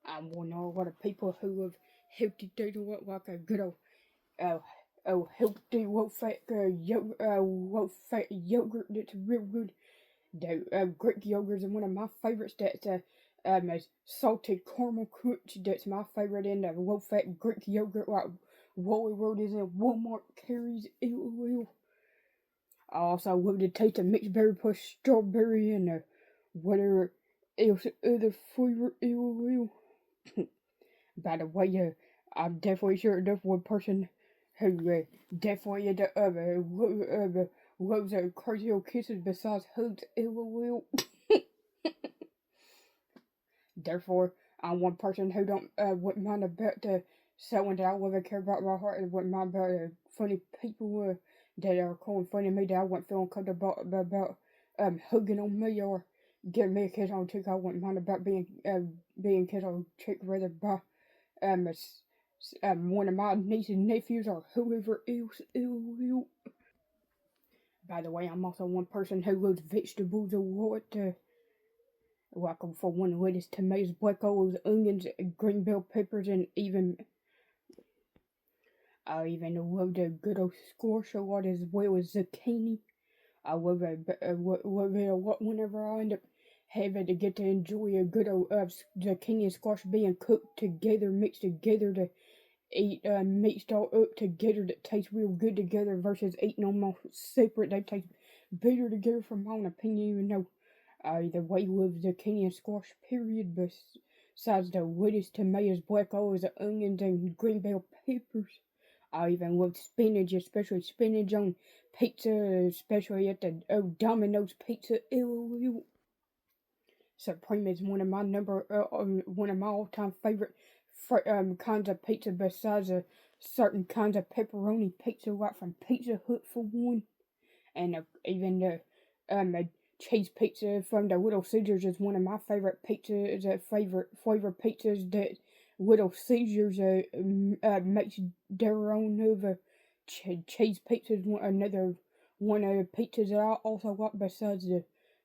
I'm one of a lot of people who have healthy data look like a good uh, healthy low fat yogurt that's real good. The Greek yogurt is one of my favorites. That's a salted caramel crunch. That's my favorite. And the low fat Greek yogurt like Wally World is in Walmart carries. Ew. I also love the taste of mixed berry plus strawberry and whatever else other flavor. By the way, I'm definitely sure enough one person who definitely loves crazy old kisses besides hugs. Therefore, I'm one person who don't wouldn't mind about someone that I love and care about my heart and wouldn't mind about funny people that are calling funny me that I wouldn't feel uncomfortable about hugging on me or giving me a kiss on the cheek. I wouldn't mind about being kissed on the cheek rather by one of my nieces and nephews or whoever else. By the way, I'm also one person who loves vegetables a lot. Like for one, lettuce, tomatoes, black olives, onions, green bell peppers, and I even love the good old squash a lot as well as zucchini. I love love it a lot whenever I end up having to get to enjoy a good old zucchini and squash being cooked together, mixed together to eat mixed all up together that tastes real good together versus eating them all separate. They taste better together from my own opinion, even though I either way love zucchini and squash period, besides the lettuce, tomatoes, black olives, onions, and green bell peppers. I even love spinach, especially spinach on pizza, especially at the Domino's pizza. Ew. Supreme is one of my all-time favorite kinds of pizza besides certain kinds of pepperoni pizza, like from Pizza Hut for one, and even the cheese pizza from the Little Caesars is one of my favorite pizzas. Favorite flavor pizzas that Little Caesars makes their own of cheese pizza is another one of the pizzas that I also like besides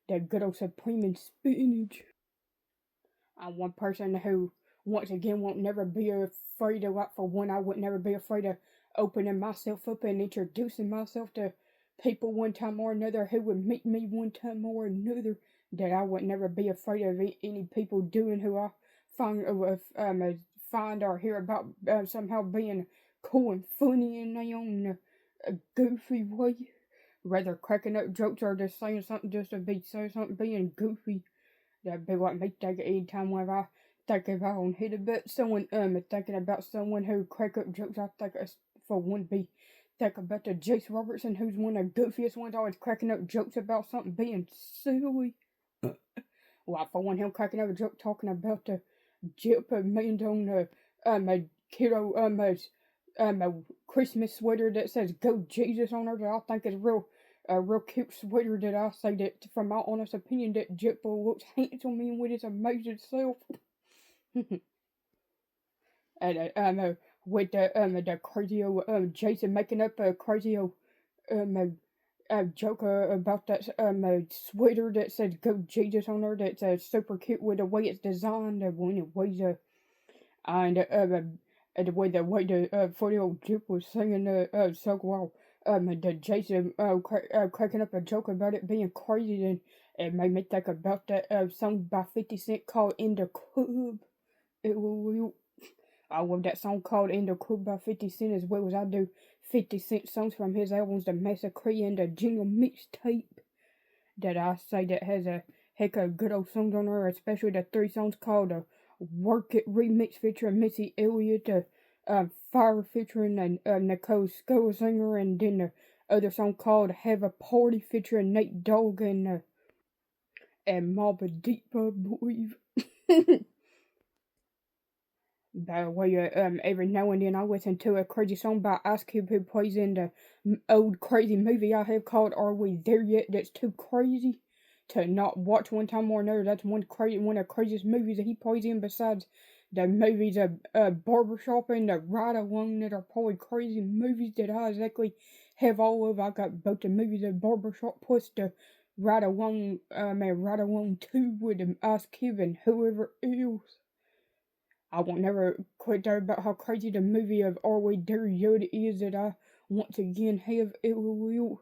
the good old supreme and spinach. I'm one person who, once again, won't never be afraid of, like, for one, I would never be afraid of opening myself up and introducing myself to people one time or another who would meet me one time or another. That I would never be afraid of any people doing who I find, find or hear about somehow being cool and funny in their own goofy way. Rather cracking up jokes or just saying something just to be say something being goofy. That'd be what me thinking anytime whenever I think if I don't hit a bit someone thinking about someone who crack up jokes. I think it's for one be think about the Jace Robertson, who's one of the goofiest ones, always cracking up jokes about something being silly. Like for one, him cracking up a joke talking about the Jip millions on a kiddo a Christmas sweater that says "Go Jesus" on it. That I think is a real cute sweater. That I say that from my honest opinion that Jip looks handsome in with his amazing self. And with the crazy old Jason making up a crazy old joke about that sweater that says "Go Jesus" on there. That's super cute with the way it's designed. When it weighs and the way the 40-year-old Jip was singing so well. The Jason cracking up a joke about it being crazy, and it made me think about that song by 50 Cent called "In the Club." I love that song called "In the Club" by 50 Cent as well as I do 50 Cent songs from his albums, The Massacre and the Jingle Mixtape. That I say that has a heck of good old songs on there, especially the three songs called Work It remix featuring Missy Elliott, Fire featuring Nicole Scherzinger, and then the other song called Have a Party featuring Nate Dogg and Mama Deep, I believe. By the way, every now and then I listen to a crazy song by Ice Cube who plays in the old crazy movie I have called "Are We There Yet?" That's too crazy to not watch one time or another. That's one of the craziest movies that he plays in besides the movies of Barbershop and the Ride Along that are probably crazy movies that I exactly have all of. I got both the movies of Barbershop plus the Ride Along 2 with Ice Cube and whoever else. I won't never quit there about how crazy the movie of Are We There Yoda is that I once again have it with you.